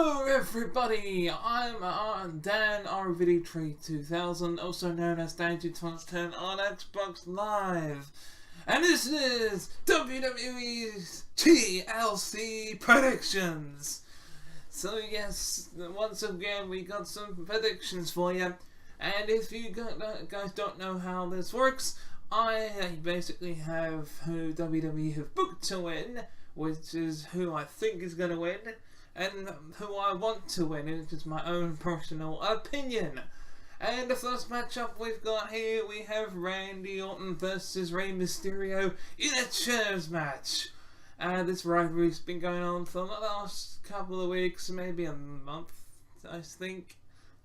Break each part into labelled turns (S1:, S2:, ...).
S1: Hello everybody, I'm Danrvdtree2000, also known as Danrvdtree2000 on Xbox Live. And this is WWE TLC predictions. So yes, once again we got some predictions for you. And if you guys don't know how this works, I basically have who WWE have booked to win, which is who I think is going to win, and who I want to win, which is my own personal opinion. And the first matchup we've got here, we have Randy Orton versus Rey Mysterio in a chairs match. This rivalry's been going on for the last couple of weeks, maybe a month, I think.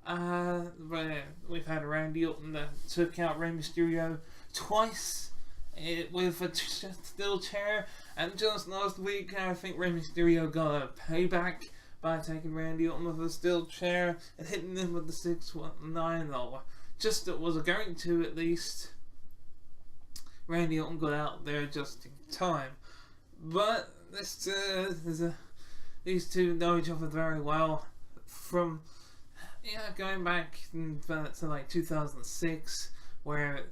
S1: We've had Randy Orton that took out Rey Mysterio twice with a steel chair, and just last week I think Rey Mysterio got a payback by taking Randy Orton with a steel chair and hitting him with the 619, or just it was going to at least. Randy Orton got out there just in time, but these two know each other very well from going back to like 2006, where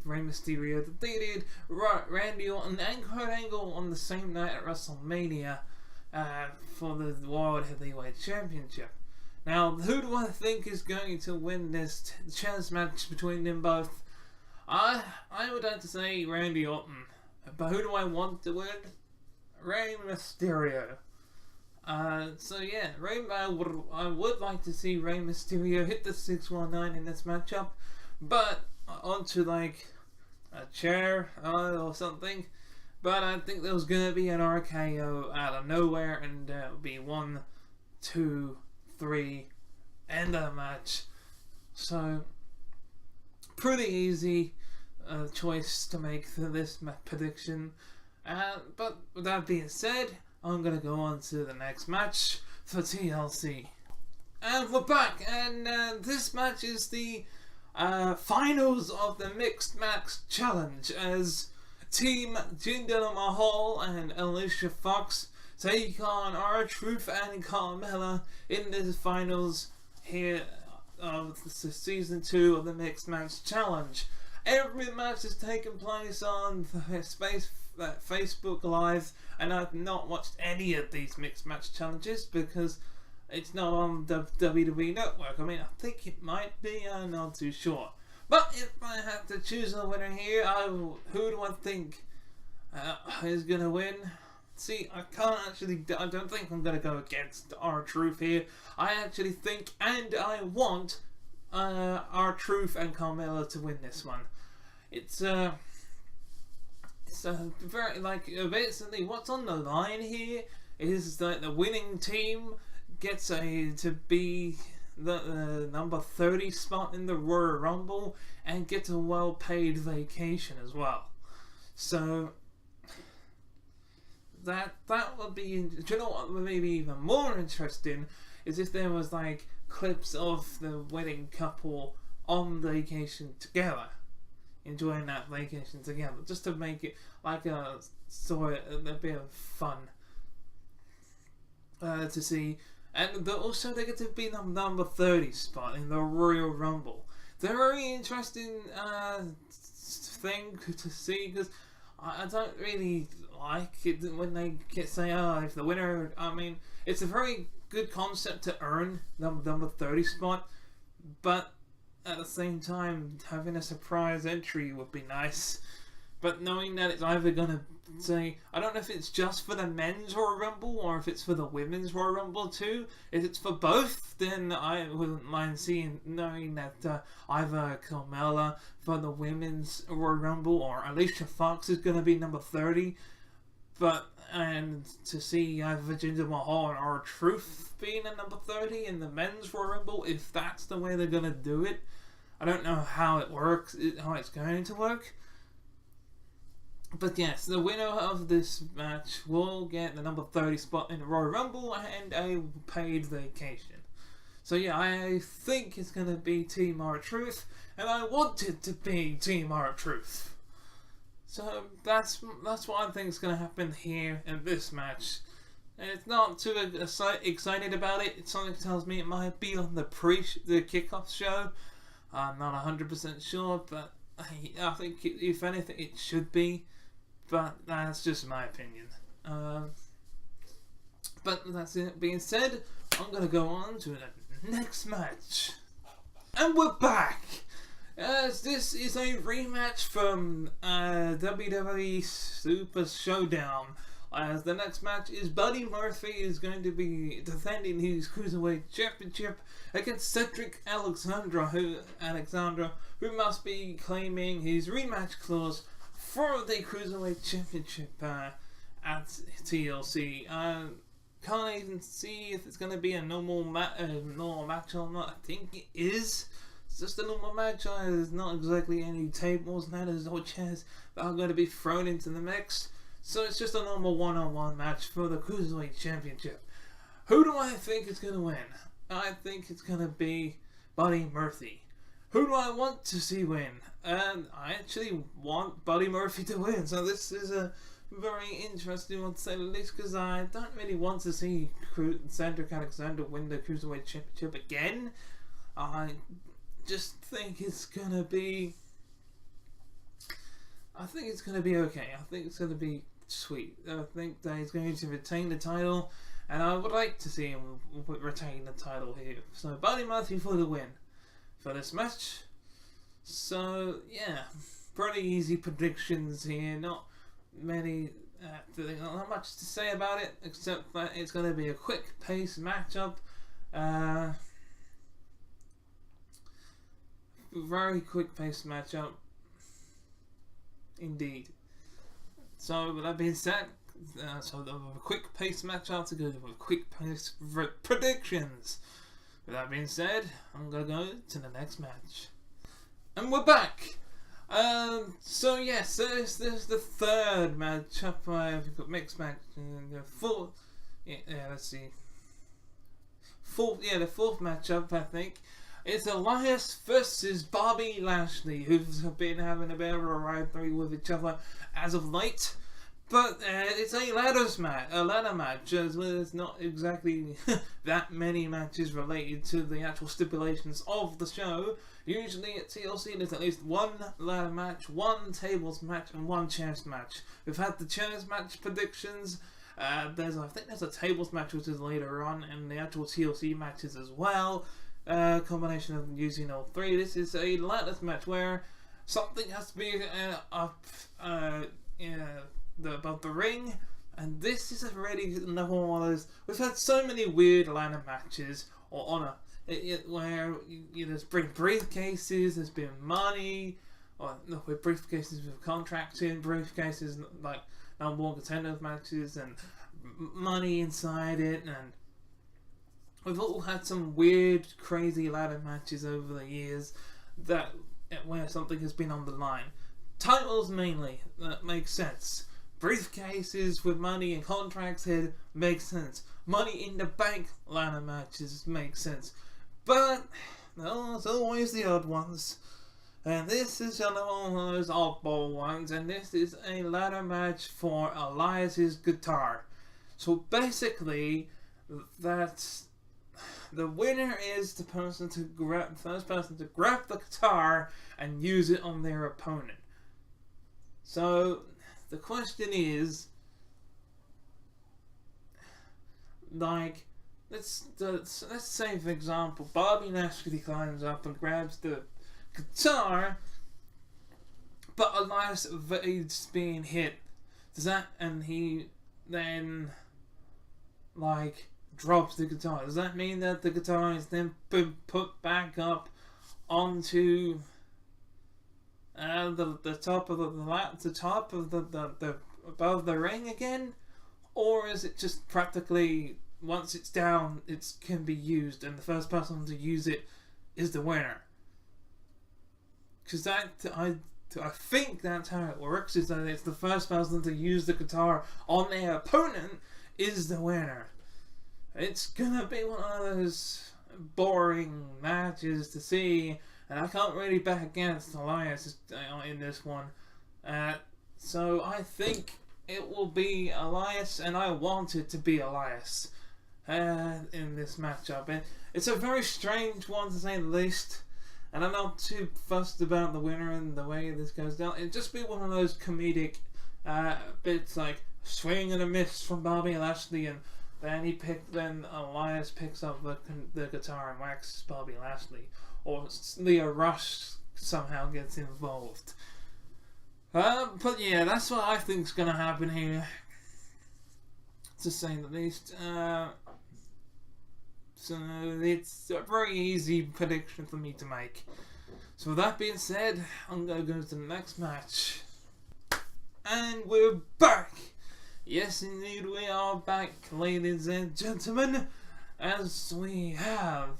S1: Rey Mysterio defeated Randy Orton and Kurt Angle on the same night at WrestleMania for the World Heavyweight Championship. Now, who do I think is going to win this chess match between them both? I would like to say Randy Orton, but who do I want to win? Rey Mysterio. So yeah, I would like to see Rey Mysterio hit the 619 in this matchup, but onto like a chair or something. But I think there was gonna be an RKO out of nowhere, and it would be 1, 2, 3, end of the match. So pretty easy choice to make for this prediction. But with that being said, I'm gonna go on to the next match for TLC. And we're back, and this match is the finals of the Mixed Match Challenge, as Team Jinder Mahal and Alicia Fox take on R-Truth and Carmella in the finals here of Season 2 of the Mixed Match Challenge. Every match is taking place on Facebook Live, and I've not watched any of these Mixed Match Challenges because it's not on the WWE Network. I mean, I think it might be, I'm not too sure. But if I had to choose a winner here, who do I think is going to win? See, I don't think I'm going to go against R-Truth here. I actually think, and I want, R-Truth and Carmella to win this one. It's very, basically what's on the line here is that the winning team gets to be the number 30 spot in the Royal Rumble and gets a well-paid vacation as well. So that would be, do you know what would maybe even more interesting is if there was like clips of the wedding couple on vacation together, enjoying that vacation together, just to make it like a bit of fun to see. And also they get to be the number 30 spot in the Royal Rumble. It's a very interesting thing to see, because I don't really like it when they say, if the winner, I mean, it's a very good concept to earn the number 30 spot, but at the same time, having a surprise entry would be nice. But knowing that it's either going to say, I don't know if it's just for the men's Royal Rumble or if it's for the women's Royal Rumble too. If it's for both, then I wouldn't mind knowing that either Carmella for the women's Royal Rumble or Alicia Fox is going to be number 30. And to see either Jinder Mahal and R-Truth being a number 30 in the men's Royal Rumble, if that's the way they're going to do it. I don't know how it works, how it's going to work. But yes, the winner of this match will get the number 30 spot in the Royal Rumble and a paid vacation. So yeah, I think it's going to be Team R-Truth, and I want it to be Team R-Truth. So that's what I think is going to happen here in this match. it's not too excited about it. Something tells me it might be on the kickoff show. I'm not 100% sure, but I think if anything it should be. But that's just my opinion. But that's it being said, I'm going to go on to the next match. And we're back! As this is a rematch from WWE Super Showdown. As the next match is Buddy Murphy is going to be defending his Cruiserweight Championship against Cedric Alexander, who must be claiming his rematch clause for the Cruiserweight Championship at TLC. Can't even see if it's going to be a normal match or not. I think it is. It's just a normal match. There's not exactly any tables, ladders, or chairs that are going to be thrown into the mix. So it's just a normal one-on-one match for the Cruiserweight Championship. Who do I think is going to win? I think it's going to be Buddy Murphy. Who do I want to see win? And I actually want Buddy Murphy to win. So this is a very interesting one to say the least, because I don't really want to see Cedric Alexander win the Cruiserweight Championship again. I just think it's going to be... I think it's going to be okay. I think it's going to be sweet. I think that he's going to retain the title, and I would like to see him retain the title here. So Buddy Murphy for the win for this match. So yeah, pretty easy predictions here. Not many, not much to say about it, except that it's going to be a quick pace matchup. Very quick pace matchup. Indeed. So with that being said, so the quick pace matchup to go with quick pace predictions. With that being said, I'm gonna go to the next match, and we're back. So yes, this is the third matchup. We've got mixed match. The fourth. Let's see. The fourth matchup, I think. It's Elias versus Bobby Lashley, who've been having a bit of a rivalry with each other as of late. But it's a ladder match, as well as not exactly that many matches related to the actual stipulations of the show. Usually at TLC there's at least one ladder match, one tables match, and one chairs match. We've had the chairs match predictions. I think there's a tables match which is later on, and the actual TLC matches as well. Combination of using all three. This is a ladder match where something has to be above the ring, and this is already another one of those. We've had so many weird ladder matches where there's briefcases, there's been money, with briefcases with contracts in, briefcases like number one contender matches, and money inside it, and we've all had some weird, crazy ladder matches over the years where something has been on the line. Titles mainly, that makes sense. Briefcases with money and contracts here makes sense. Money in the bank ladder matches make sense. But there's always the odd ones. And this is another one of those oddball ones, and this is a ladder match for Elias's guitar. So basically, that's... the winner is the first person to grab the guitar and use it on their opponent. So the question is, like, let's say for example, Bobby Lashley climbs up and grabs the guitar, but Elias evades being hit. And he then drops the guitar. Does that mean that the guitar is then put back up onto the top of the above the ring again, or is it just practically once it's down, it can be used, and the first person to use it is the winner? Because I think that's how it works. Is that it's the first person to use the guitar on their opponent is the winner. It's gonna be one of those boring matches to see, and I can't really bet against Elias in this one. So I think it will be Elias, and I want it to be Elias in this matchup. And it's a very strange one to say the least, and I'm not too fussed about the winner and the way this goes down. It'd just be one of those comedic bits like swing and a miss from Bobby Lashley, and then Elias picks up the guitar and whacks Bobby Lashley, or Leo Rush somehow gets involved. But yeah, that's what I think's gonna happen here, to say the least. So it's a very easy prediction for me to make. So with that being said, I'm gonna go to the next match. And we're back! Yes, indeed, we are back, ladies and gentlemen, as we have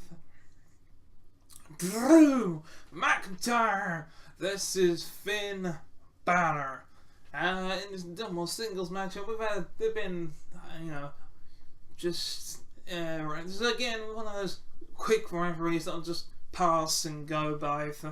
S1: Drew McIntyre versus Finn Balor. In this double singles matchup, they've been, this is again one of those quick rivalries that'll just pass and go by. It's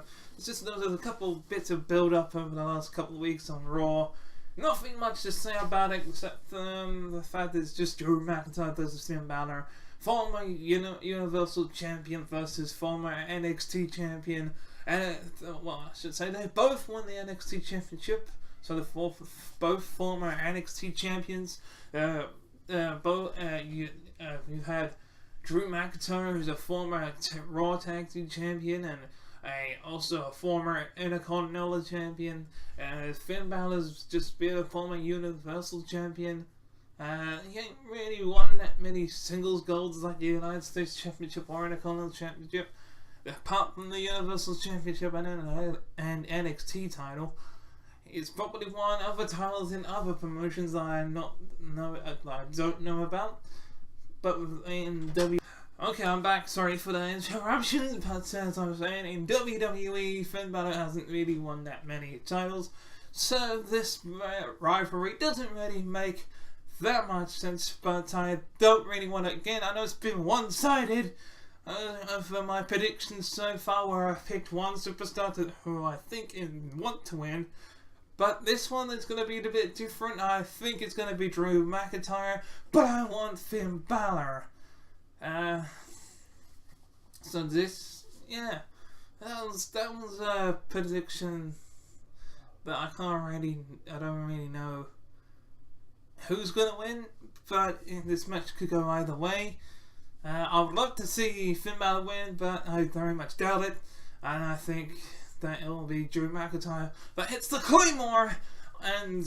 S1: just there's a couple bits of build up over the last couple of weeks on Raw. Nothing much to say about it except the fact that it's just Drew McIntyre versus Finn Balor, former Universal Champion versus former NXT Champion. And I should say they both won the NXT Championship, so they're both former NXT champions. You've had Drew McIntyre, who's a former Raw Tag Team Champion and also a former Intercontinental Champion. Finn Balor's just been a former Universal Champion. He ain't really won that many singles golds like the United States Championship or Intercontinental Championship, apart from the Universal Championship and NXT title. He's probably won other titles in other promotions that I don't know about. But in okay, I'm back. Sorry for the interruption. But as I was saying, in WWE, Finn Balor hasn't really won that many titles, so this rivalry doesn't really make that much sense. But I don't really want to. Again, I know it's been one-sided for my predictions so far, where I've picked one superstar who I think want to win. But this one is going to be a bit different. I think it's going to be Drew McIntyre, but I want Finn Balor. So this, that was a prediction that I don't really know who's going to win, but this match could go either way. I would love to see Finn Balor win, but I very much doubt it, and I think that it will be Drew McIntyre that hits the Claymore and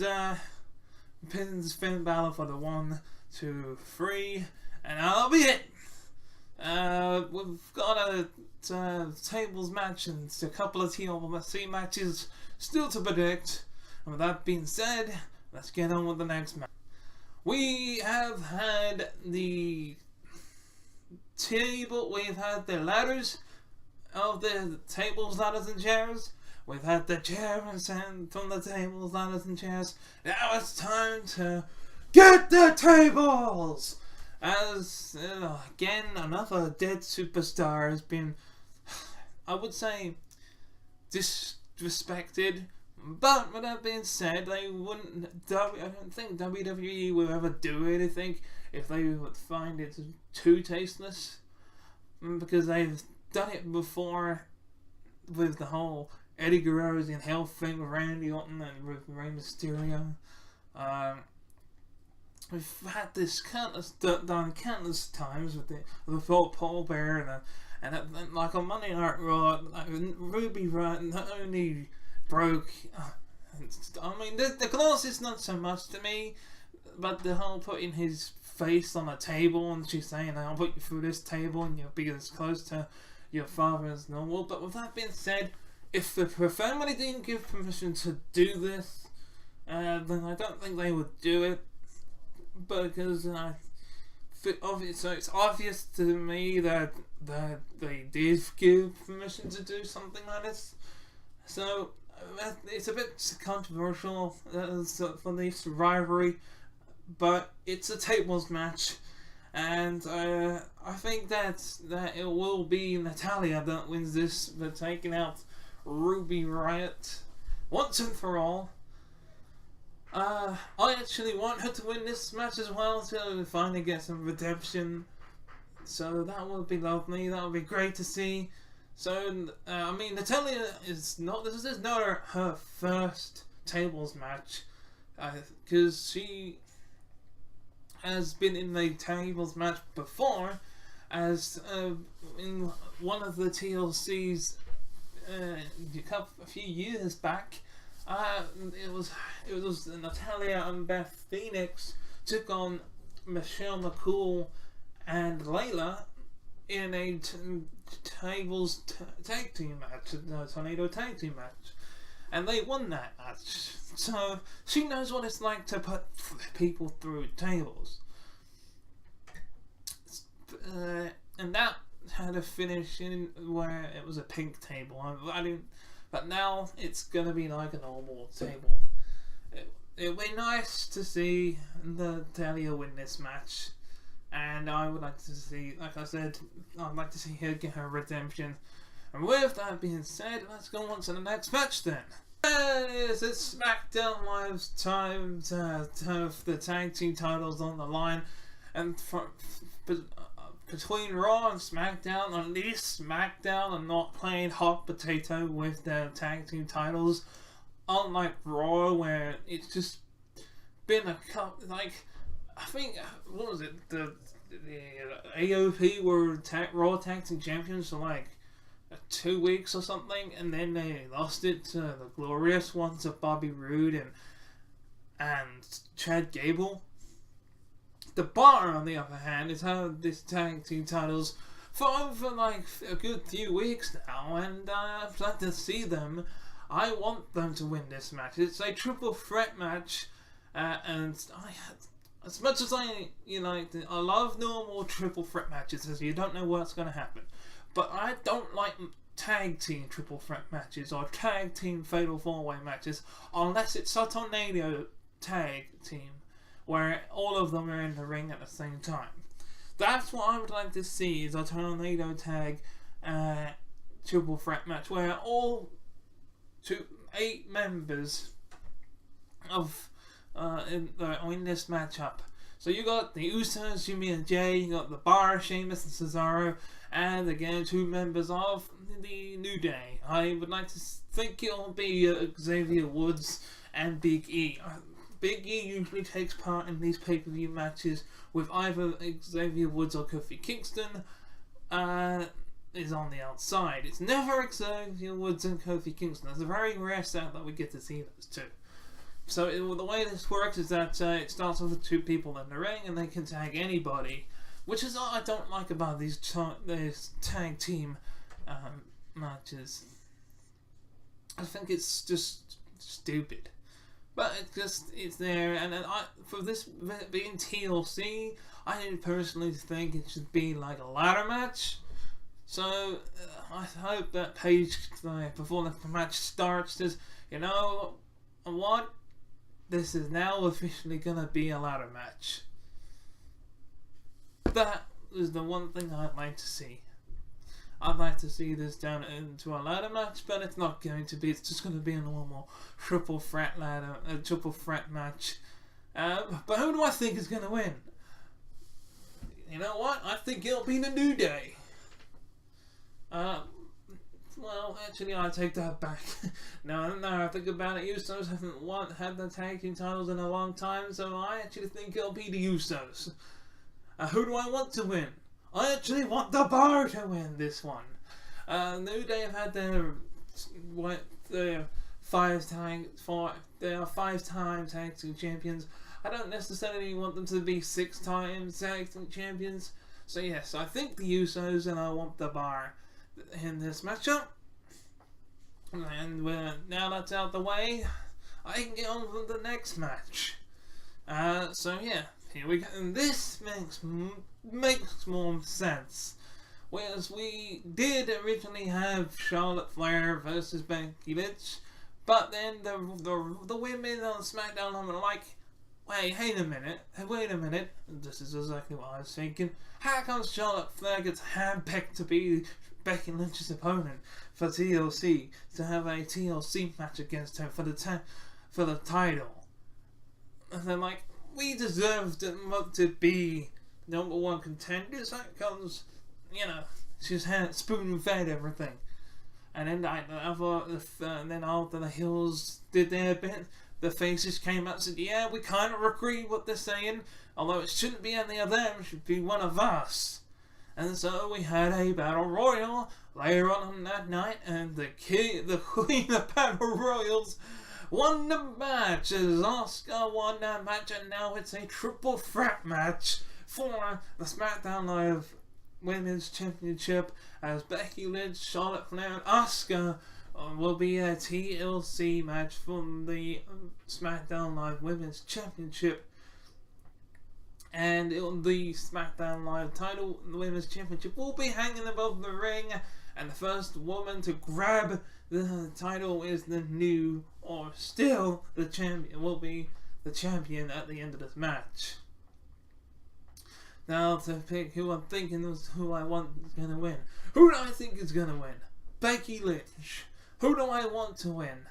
S1: pins Finn Balor for the 1, 2, 3, and that'll be it. We've got a tables match and a couple of TLC matches still to predict. And with that being said, let's get on with the next match. We have had the ladders of the tables, ladders, and chairs. We've had the chairs and from the tables, ladders, and chairs. Now it's time to get the tables! As, again, another dead superstar has been, I would say, disrespected. But with that being said, I don't think WWE will ever do anything if they would find it too tasteless. Because they've done it before with the whole Eddie Guerrero's in Hell thing with Randy Orton and with Rey Mysterio. We've had this done countless times with the Paul Bear and like on Monday Night Raw, Ruby not only broke. I mean, the gloss is not so much to me, but the whole putting his face on a table and she's saying, "I'll put you through this table and you'll be as close to your father as normal." But with that being said, if the family didn't give permission to do this, then I don't think they would do it. Because so it's obvious to me that they did give permission to do something like this. So it's a bit controversial for this rivalry, but it's a tables match, and I think that it will be Natalya that wins this for taking out Ruby Riott once and for all. I actually want her to win this match as well to finally get some redemption. So that would be lovely. That would be great to see. So I mean, Natalia is not. This is not her first tables match, because she has been in a tables match before, as in one of the TLCs a few years back. It was Natalia and Beth Phoenix took on Michelle McCool and Layla in a tables tag team match, a tornado tag team match, and they won that match. So she knows what it's like to put people through tables, and that had a finish in where it was a pink table. I didn't. But now it's gonna be like a normal table. It'll be nice to see Natalia win this match, and I would like to see, like I said, I'd like to see her get her redemption. And with that being said, let's go on to the next match then. And it's SmackDown Live's time to have the tag team titles on the line, and between Raw and SmackDown, at least SmackDown are not playing hot potato with their tag team titles, unlike Raw, where it's just been a couple, like, I think, what was it, the AOP were Raw Tag Team Champions for like 2 weeks or something, and then they lost it to the glorious ones of Bobby Roode and Chad Gable. The Bar, on the other hand, has had this tag team titles for over like a good few weeks now, and I'd like to see them. I want them to win this match. It's a triple threat match, and as much as I love normal triple threat matches, as you don't know what's going to happen, but I don't like tag team triple threat matches or tag team fatal 4-way matches unless it's a tornado tag team, where all of them are in the ring at the same time. That's what I would like to see, is a tornado tag triple threat match where all 8 members of in this matchup. So you got the Usos, Jimmy and Jay, you got the Bar, Sheamus and Cesaro, and again 2 members of the New Day. I would like to think it'll be Xavier Woods and Big E. Big E usually takes part in these pay-per-view matches with either Xavier Woods or Kofi Kingston is on the outside. It's never Xavier Woods and Kofi Kingston. It's a very rare set that we get to see those two. So the way this works is that it starts off with 2 people in the ring and they can tag anybody, which is what I don't like about these tag team matches. I think it's just stupid. But it's there, and for this being TLC, I personally think it should be like a ladder match. So I hope that Paige, before the match starts, says, you know what, this is now officially gonna be a ladder match. That is the one thing I'd like to see. I'd like to see this down into a ladder match, but it's not going to be. It's just going to be a normal triple threat match. But who do I think is going to win? You know what? I think it'll be the New Day. Well, actually, I take that back. No, I think about it. Usos haven't had the tag team titles in a long time, so I actually think it'll be the Usos. Who do I want to win? I actually want the Bar to win this one. New Day have had their 5-time tag team champions. I don't necessarily want them to be 6-time tag team champions. So yes, I think the Usos, and I want the Bar in this matchup. And now that's out the way, I can get on with the next match. So yeah, here we go. And this makes more sense. Whereas we did originally have Charlotte Flair versus Becky Lynch, but then the women on SmackDown were like, wait a minute, this is exactly what I was thinking. How come Charlotte Flair gets handpicked to be Becky Lynch's opponent for TLC, to have a TLC match against her for the title? they're like, we deserve to be #1 contenders. That comes, you know, she's had spoon-fed everything. And then then after the heels did their bit, the faces came out and said, yeah, we kind of agree what they're saying, although it shouldn't be any of them, it should be one of us. And so we had a battle royal later on that night, and the queen of battle royals won the match, as Asuka won that match, and now it's a triple threat match for the SmackDown Live Women's Championship, as Becky Lynch, Charlotte Flair, and Asuka will be a TLC match from the SmackDown Live Women's Championship. And the SmackDown Live title, the Women's Championship, will be hanging above the ring, and the first woman to grab the title is the new, or still the champion, will be the champion at the end of this match. Now to pick who I'm thinking is who I want is going to win. Who do I think is going to win? Becky Lynch. Who do I want to win?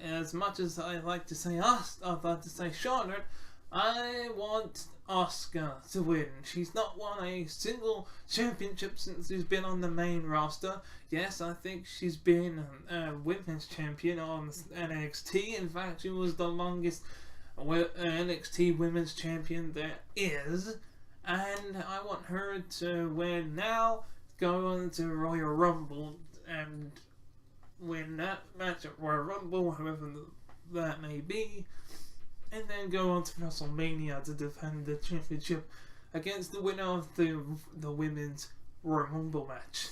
S1: As much as I like to say I'd like to say Charlotte, I want Asuka to win. She's not won a single championship since she's been on the main roster. Yes, I think she's been a women's champion on NXT. In fact, she was the longest NXT women's champion there is. And I want her to win now, go on to Royal Rumble and win that match at Royal Rumble, however that may be, and then go on to WrestleMania to defend the championship against the winner of the women's Royal Rumble match.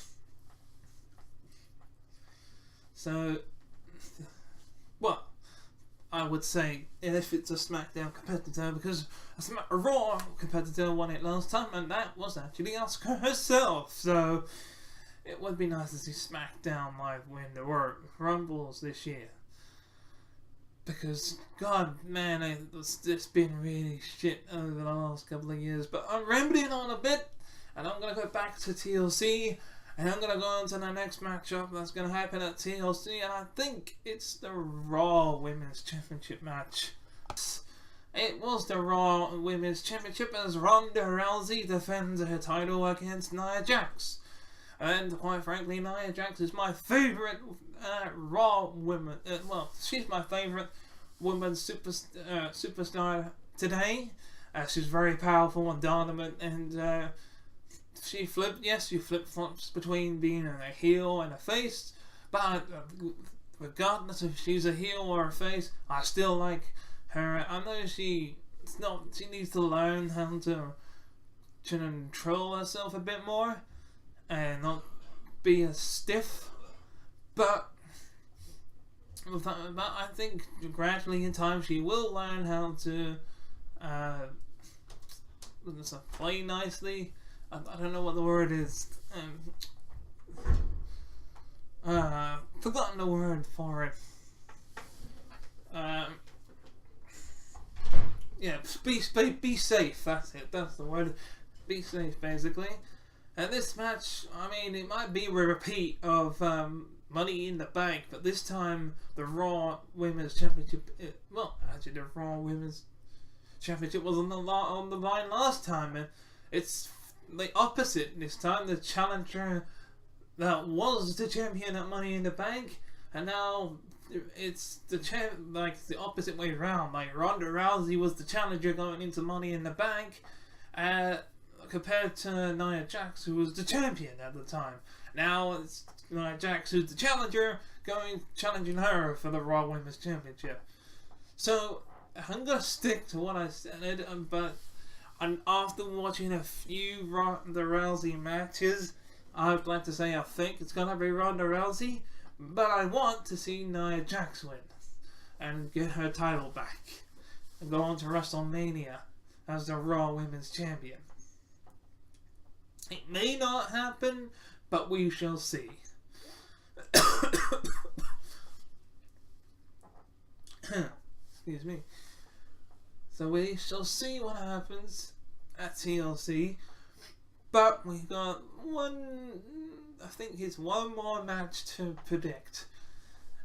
S1: So, well, I would say if it's a SmackDown competitor, because a Raw competitor won it last time, and that was actually Asuka herself. So it would be nice to see SmackDown Live win the Royal Rumbles this year. Because, god, man, it's been really shit over the last couple of years. But I'm rambling on a bit, and I'm going to go back to TLC, and I'm going to go on to the next matchup that's going to happen at TLC, and I think it's the Raw Women's Championship match. It was the Raw Women's Championship as Ronda Rousey defends her title against Nia Jax. And quite frankly, Nia Jax is my favourite Raw woman. Well, she's my favourite women's superstar today. She's very powerful and dominant, and she flip-flops between being a heel and a face. But regardless if she's a heel or a face, I still like her. I know she needs to learn how to control herself a bit more and not be as stiff, but I think gradually in time she will learn how to play nicely. I don't know what the word is. Forgotten the word for it. Yeah, be safe. That's it. That's the word. Be safe, basically. And this match, I mean, it might be a repeat of Money in the Bank, but this time the Raw Women's Championship. Actually, the Raw Women's Championship was on the line last time, and it's the opposite this time. The challenger that was the champion at Money in the Bank, and now it's the opposite way around. Like Ronda Rousey was the challenger going into Money in the Bank, compared to Nia Jax, who was the champion at the time. Now it's Nia Jax who's the challenger, challenging her for the Raw Women's Championship. So I'm gonna stick to what I said, but after watching a few Ronda Rousey matches, I'd like to say I think it's gonna be Ronda Rousey, but I want to see Nia Jax win and get her title back and go on to WrestleMania as the Raw Women's Champion. It may not happen, but we shall see. Excuse me. So we shall see what happens at TLC. But we got I think it's one more match to predict.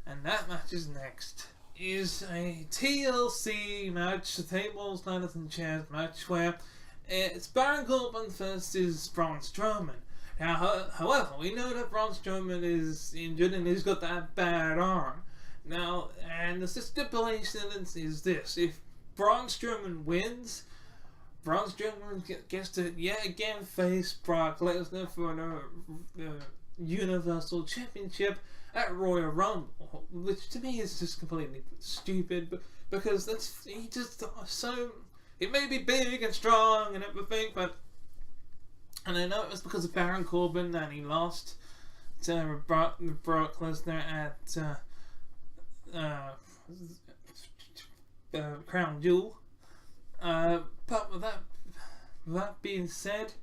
S1: And that match is next. is a TLC match, a tables, ladders and chairs match, where it's Baron Corbin versus Braun Strowman. Now, however, we know that Braun Strowman is injured and he's got that bad arm. Now, and the stipulation is this: if Braun Strowman wins, Braun Strowman gets to yet again face Brock Lesnar for the Universal Championship at Royal Rumble, which to me is just completely stupid, because he just so, it may be big and strong and everything, and I know it was because of Baron Corbin that he lost to Brock Lesnar at Crown Jewel. But with that being said,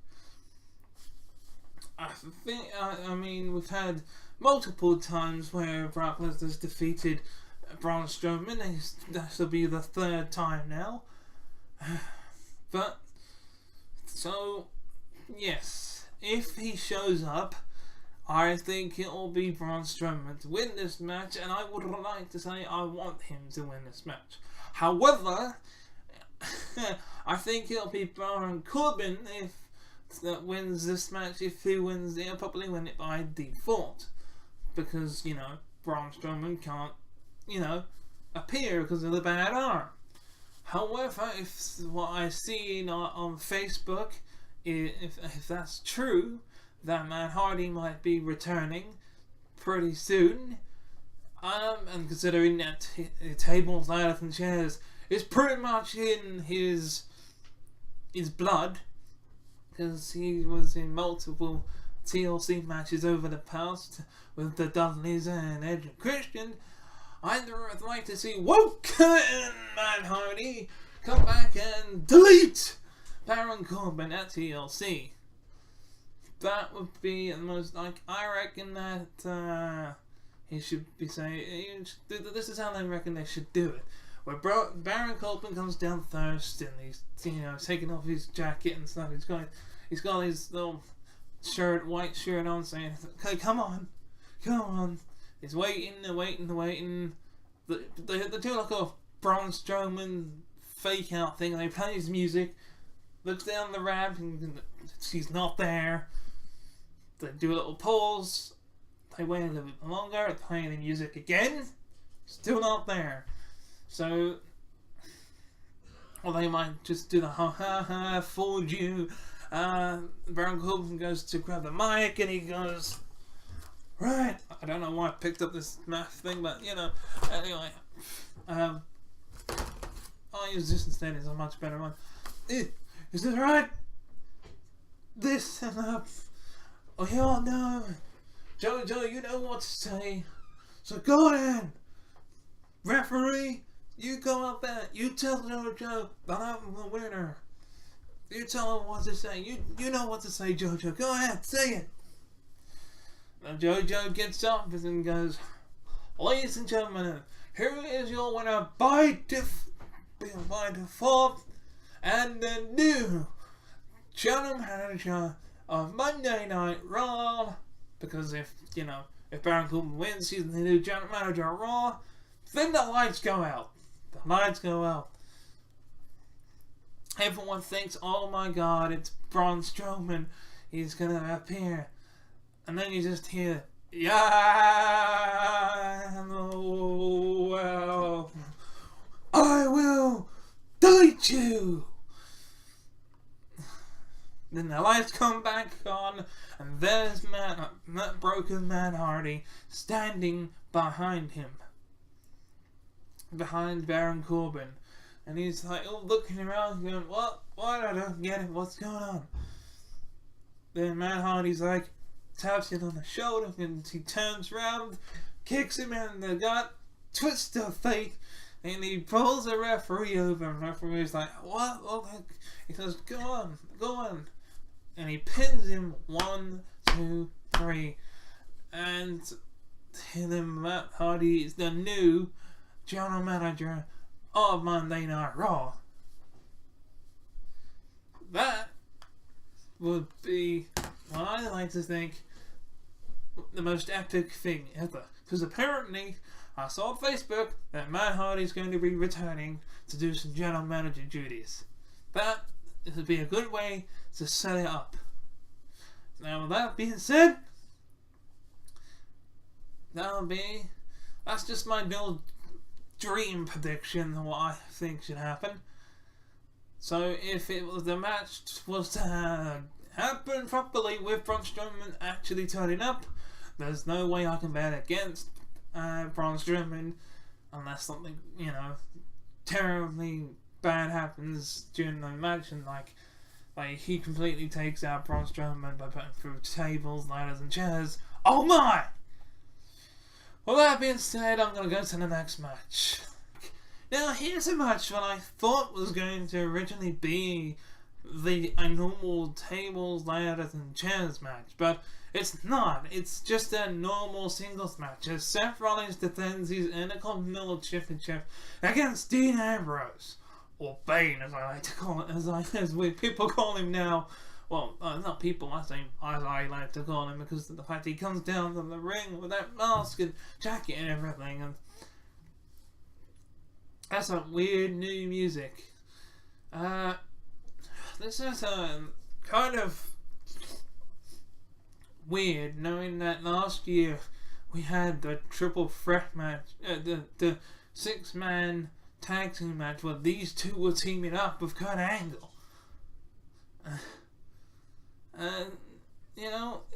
S1: I think I mean, we've had multiple times where Brock Lesnar's defeated Braun Strowman, and this will be the third time now. But so yes, if he shows up, I think it'll be Braun Strowman to win this match, and I would like to say I want him to win this match. However, I think it'll be Baron Corbin that wins this match. If he wins, he'll probably win it by default, because Braun Strowman can't appear because of the bad arm. However, if what I see on Facebook, if that's true, that Matt Hardy might be returning pretty soon, and considering that tables, ladders and chairs is pretty much in his blood, because he was in multiple TLC matches over the past with the Dudleys and Edge and Christian, I'd like to see Woken Matt Hardy come back and delete Baron Corbin at TLC. That would be the most, I reckon that he should be saying, this is how I reckon they should do it. Where Baron Corbin comes down first, and he's taking off his jacket and stuff. He's got his little white shirt on, saying, "Okay, come on." He's waiting. They do like a Braun Strowman fake out thing. They play his music. Looks down the ramp, and she's not there. They do a little pause. They wait a little bit longer. They play the music again. Still not there. So, or they might just do the ha fooled you. Baron Corbin goes to grab the mic and he goes, right. I don't know why I picked up this math thing, but anyway, I'll use this instead. It's a much better one. Is this right? This and oh yeah, no, Jojo, you know what to say. So go ahead, referee. You go up there, you tell Jojo that I'm the winner. You tell him what to say. You know what to say, Jojo. Go ahead, say it. Now Jojo gets up and goes, ladies and gentlemen, here is your winner by default, and the new general manager of Monday Night Raw. Because if Baron Corbin wins, he's the new general manager of Raw, then the lights go out. The lights go out. Everyone thinks, oh my god, it's Braun Strowman. He's gonna appear. And then you just hear, yeah, oh, well, I will delete you. Then the lights come back on, and there's broken Matt Hardy standing behind him. Behind Baron Corbin. And he's like, looking around, going, what? I don't get it, what's going on? Then Matt Hardy's like, taps him on the shoulder, and he turns around, kicks him in the gut, twists of fate, and he pulls the referee over, and the referee's like, what? He says, go on. And he pins him 1, 2, 3. And then Matt Hardy is the new general manager of Monday Night Raw. That would be what I like to think the most epic thing ever. Because apparently I saw on Facebook that Matt Hardy's going to be returning to do some general manager duties. That would be a good way to set it up. Now, with that being said, that's just my little dream prediction of what I think should happen. So if the match was to happen properly with Braun Strowman actually turning up, there's no way I can bet against Braun Strowman unless something, terribly bad happens during the match, and like he completely takes out Braun Strowman by putting through tables, ladders and chairs. Oh my! Well, that being said, I'm going to go to the next match. Now, here's a match that I thought was going to originally be a normal tables, ladders and chairs match, but it's not. It's just a normal singles match as Seth Rollins defends his Intercontinental Championship against Dean Ambrose, or Bane as I like to call it, as people call him now. Well, not people, I like to call him, because of the fact he comes down to the ring with that mask and jacket and everything, and that's some weird new music. This is kind of weird, knowing that last year we had the triple threat match, the 6-man tag team match where these two were teaming up with Kurt Angle.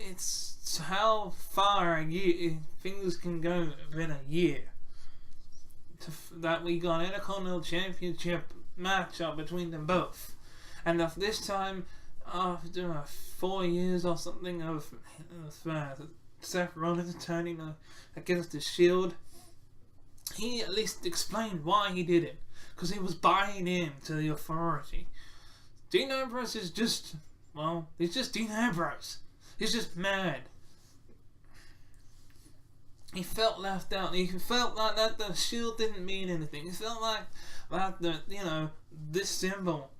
S1: It's how far things can go within a year. That we got an Intercontinental Championship matchup between them both. And this time, after 4 years or something of Seth Rollins turning against the Shield, he at least explained why he did it. Because he was buying in to the Authority. Dean Ambrose is just... well, he's just Dean Ambrose. He's just mad. He felt left out. He felt like that the Shield didn't mean anything. He felt like this symbol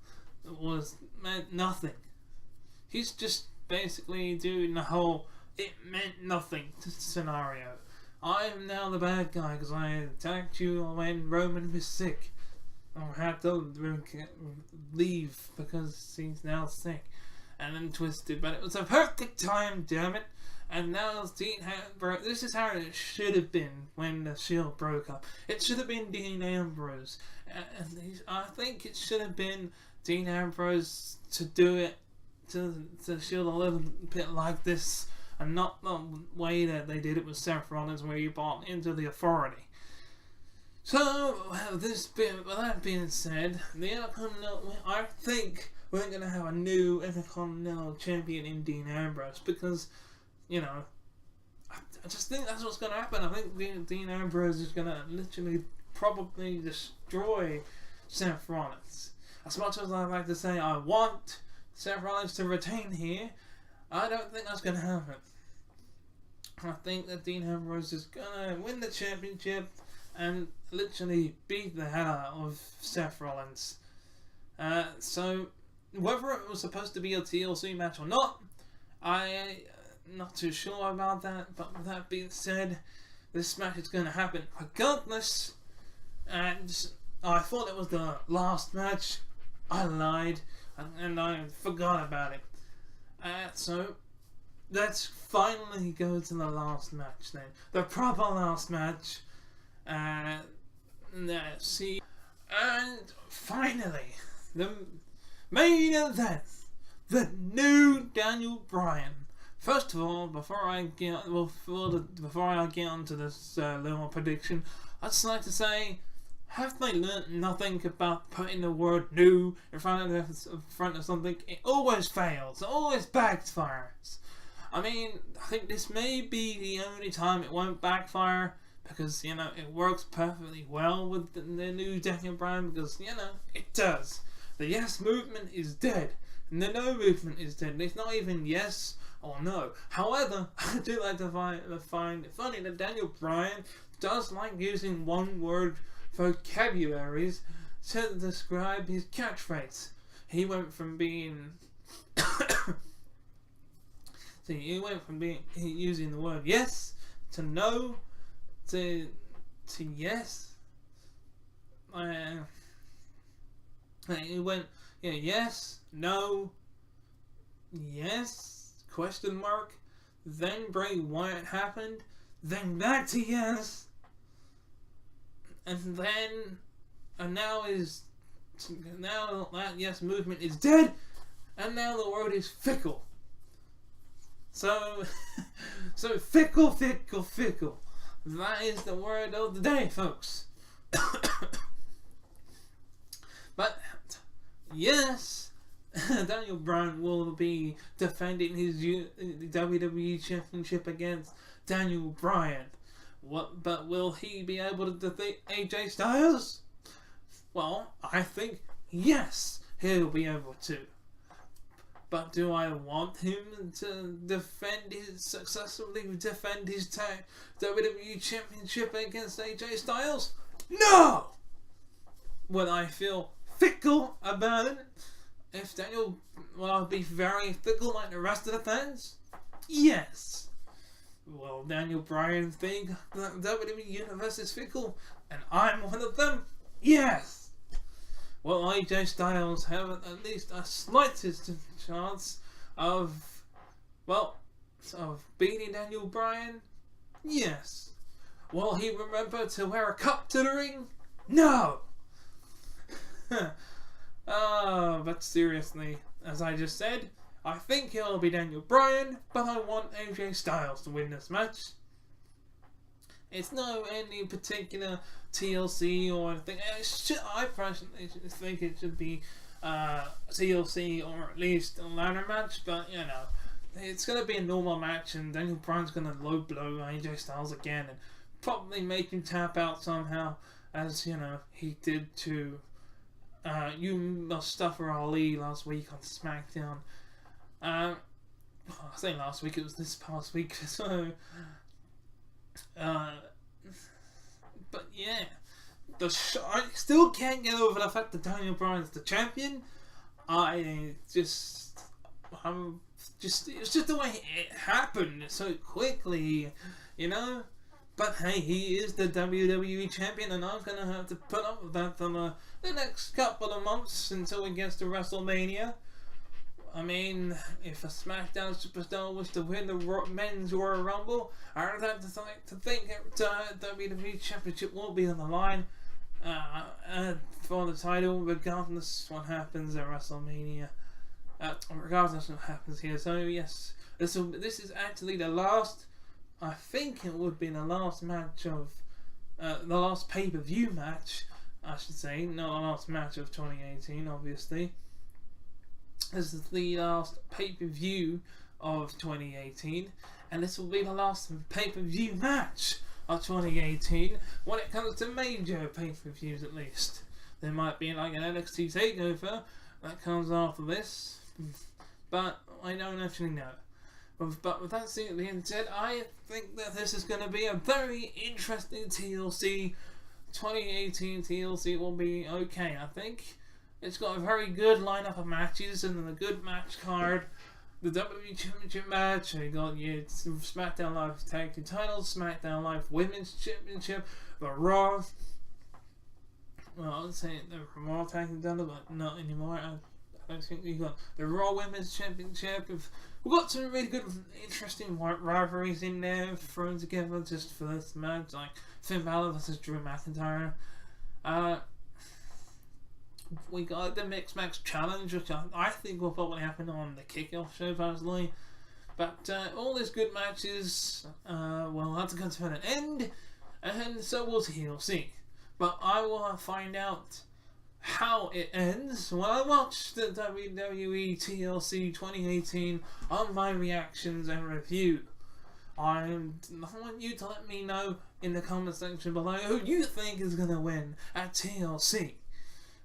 S1: meant nothing. He's just basically doing the whole "it meant nothing" scenario. I am now the bad guy because I attacked you when Roman was sick, or had to leave because he's now sick. And then twisted, but it was a perfect time, damn it. And now it's Dean Ambrose. This is how it should have been when the Shield broke up. It should have been Dean Ambrose. And I think it should have been Dean Ambrose to do it to Shield a little bit like this, and not the way that they did it with Seth Rollins, where you bought into the Authority. So, with that being said, I think we're going to have a new Intercontinental Champion in Dean Ambrose, because, I just think that's what's going to happen. I think Dean Ambrose is going to literally probably destroy Seth Rollins. As much as I like to say I want Seth Rollins to retain here, I don't think that's going to happen. I think that Dean Ambrose is going to win the championship and literally beat the hell out of Seth Rollins. So, whether it was supposed to be a TLC match or not, I'm not too sure about that. But with that being said, this match is going to happen regardless. And I thought it was the last match. I lied, and I forgot about it. So, let's finally go to the last match then. The proper last match. Let's see. And finally, the main event, the new Daniel Bryan. First of all, before I get onto this little prediction, I'd just like to say, have they learnt nothing about putting the word "new" in front of something? It always fails. It always backfires. I mean, I think this may be the only time it won't backfire, because, it works perfectly well with the new Daniel Bryan, because, it does. The yes movement is dead, and the no movement is dead. It's not even yes or no. However, I do like to find it funny that Daniel Bryan does like using one-word vocabularies to describe his catchphrase. He went from being... using the word yes to no, to to yes. It went, yeah, yes, no, yes, question mark, then Bray Wyatt happened, then back to yes, and now that yes movement is dead, and now the word is fickle. So, so fickle. That is the word of the day, folks. But yes, Daniel Bryan will be defending his WWE Championship against Daniel Bryan. But will he be able to defeat AJ Styles? Well, I think yes, he'll be able to. But do I want him to successfully defend his WWE Championship against AJ Styles? No! Would I feel fickle about it? Will I be very fickle like the rest of the fans? Yes. Will Daniel Bryan think that WWE Universe is fickle and I'm one of them? Yes. Will AJ Styles have at least a slightest chance of beating Daniel Bryan? Yes. Will he remember to wear a cup to the ring? No. But seriously, as I just said, I think it'll be Daniel Bryan, but I want AJ Styles to win this match. It's no any particular TLC or anything. I personally think it should be TLC or at least a ladder match, but you know, it's going to be a normal match and Daniel Bryan's going to low blow AJ Styles again and probably make him tap out somehow, as you know, he did to Mustafa Ali last week on SmackDown. I say last week, it was this past week, so but yeah, I still can't get over the fact that Daniel Bryan's the champion. It's just the way it happened so quickly, you know. But hey, he is the WWE champion, and I'm gonna have to put up with that for the next couple of months until we get to WrestleMania. I mean, if a SmackDown superstar was to win the Men's Royal Rumble, I would have to think the WWE Championship will be on the line for the title, regardless what happens at WrestleMania. Regardless of what happens here. So yes, this is actually the last. I think it would be the last match of the last pay-per-view match, I should say, not the last match of 2018, obviously. This is the last pay-per-view of 2018, and this will be the last pay-per-view match of 2018 when it comes to major pay-per-views, at least. There might be like an NXT takeover that comes after this, but I don't actually know. But with that being said, I think that this is going to be a very interesting TLC. 2018 TLC will be okay, I think. It's got a very good lineup of matches and a good match card. The WWE Championship match, you got your SmackDown Live Tag Team titles, SmackDown Live Women's Championship, the Raw. Well, I would say the Raw Tag Team title, but not anymore. I think we got the Raw Women's Championship. We've got some really good, interesting rivalries in there thrown together just for this match, like Finn Balor versus Drew McIntyre. We got the Mixed Match Challenge, which I think will probably happen on the kickoff show, personally. But all these good matches will have to come to an end, and so will TLC. But I will find out how it ends when I watch the WWE TLC 2018 on my reactions and review. I want you to let me know in the comment section below who you think is going to win at TLC.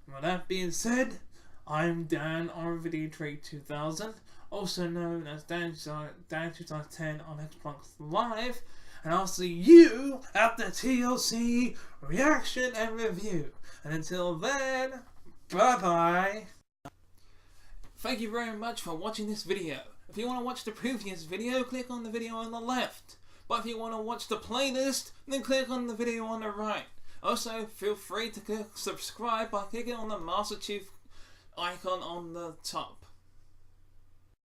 S1: With that being said, I'm Danrvdtree2000, also known as Dan2010 on Xbox Live, and I'll see you at the TLC reaction and review. And until then, bye-bye. Thank you very much for watching this video. If you want to watch the previous video, click on the video on the left. But if you want to watch the playlist, then click on the video on the right. Also, feel free to click subscribe by clicking on the Master Chief icon on the top.